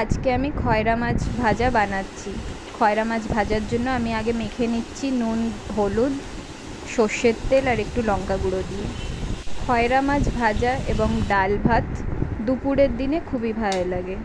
আজকে আমি খয়রা মাছ ভাজা বানাচ্ছি। খয়রা মাছ ভাজার জন্য আমি আগে মেখে নিচ্ছি নুন, হলুদ, সর্ষের তেল আর একটু লঙ্কা গুঁড়ো দিয়ে। খয়রা মাছ ভাজা এবং ডাল ভাত দুপুরের দিনে খুবই ভালো লাগে।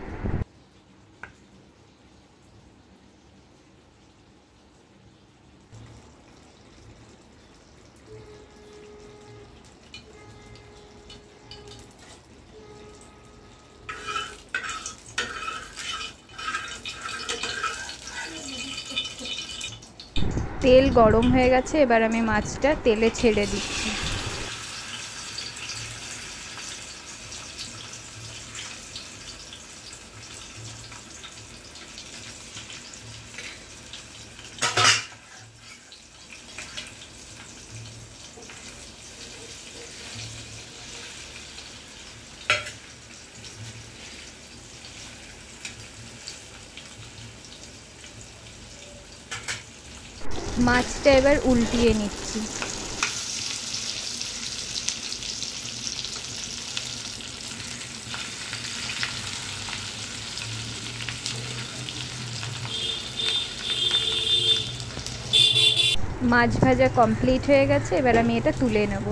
তেল গরম হয়ে গেছে, এবার আমি মাছটা তেলে ছেড়ে দিচ্ছি। মাছটা এবার উল্টিয়ে নিচ্ছি। মাছ ভাজা কমপ্লিট হয়ে গেছে, এবার আমি এটা তুলে নেব।